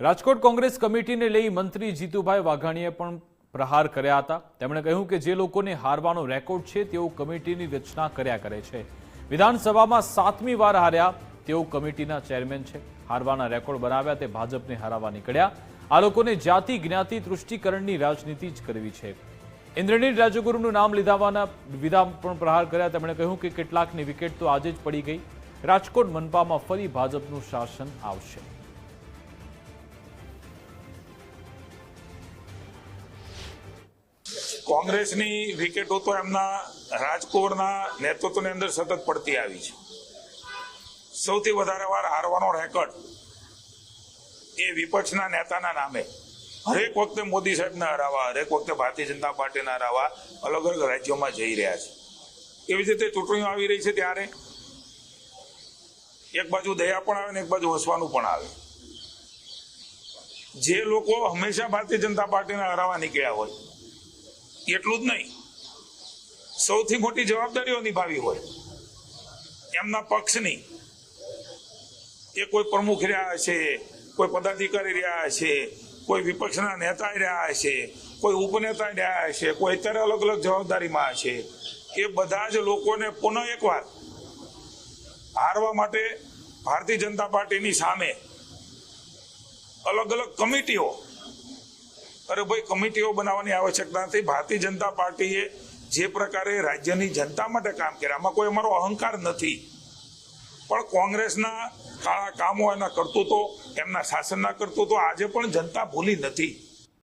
રાજકોટ કોંગ્રેસ કમિટીને લઈ મંત્રી જીતુભાઈ વાઘાણીએ પણ પ્રહાર કર્યા હતા। તેમણે કહ્યું કે જે લોકોને હારવાનો રેકોર્ડ છે તેઓ કમિટીની રચના કર્યા કરે છે। વિધાનસભામાં 7મી વાર હાર્યા તેઓ કમિટીના ચેરમેન છે। હારવાના રેકોર્ડ બનાવ્યા તે ભાજપને હરાવવા નીકળ્યા। આ લોકોને જાતિ જ્ઞાતિ તૃષ્ટિકરણની રાજનીતિ જ કરવી છે। ઇન્દ્રનીલ રાજગુરુનું નામ લીધાવાના વિધા પણ પ્રહાર કર્યા। તેમણે કહ્યું કે કેટલાકની વિકેટ તો આજે જ પડી ગઈ। રાજકોટ મનપામાં ફરી ભાજપનું શાસન આવશે। કોંગ્રેસની વિકેટો તો એમના રાજકોટના નેતૃત્વની અંદર સતત પડતી આવી છે। સૌથી વધારે વાર હારવાનો રેકોર્ડ એ વિપક્ષના નેતાના નામે હરેક વખતે મોદી સાહેબને હરાવવા, હરેક વખતે ભારતીય જનતા પાર્ટીને હરાવવા અલગ અલગ રાજ્યોમાં જઈ રહ્યા છે। એવી જ રીતે ચૂંટણીઓ આવી રહી છે ત્યારે એક બાજુ દયા પણ આવે ને એક બાજુ હસવાનું પણ આવે। જે લોકો હંમેશા ભારતીય જનતા પાર્ટીને હરાવવા નીકળ્યા હોય એટલું જ નહીં, સૌથી મોટી જવાબદારીઓ નિભાવી હોય એમના પક્ષની, એ કોઈ પ્રમુખ રહ્યા હશે, કોઈ પદાધિકારી રહ્યા હશે, કોઈ વિપક્ષના નેતા રહ્યા હશે, કોઈ ઉપનેતા રહ્યા હશે, કોઈ અત્યારે અલગ અલગ જવાબદારીમાં હશે, એ બધા જ લોકોને પુનઃ એકવાર હારવા માટે ભારતીય જનતા પાર્ટીની સામે અલગ અલગ કમિટીઓ, અરે ભાઈ કમિટીઓ બનાવવાની આવશ્યકતા નથી। ભારતીય જનતા પાર્ટીએ જે પ્રકારે રાજ્યની જનતા માટે કામ કર્યા, આમાં કોઈ અમારો અહંકાર નથી, પણ કોંગ્રેસના કાળા કામો, એના કરતૂતો, એમના શાસનના કરતૂતો આજે પણ જનતા ભૂલી નથી।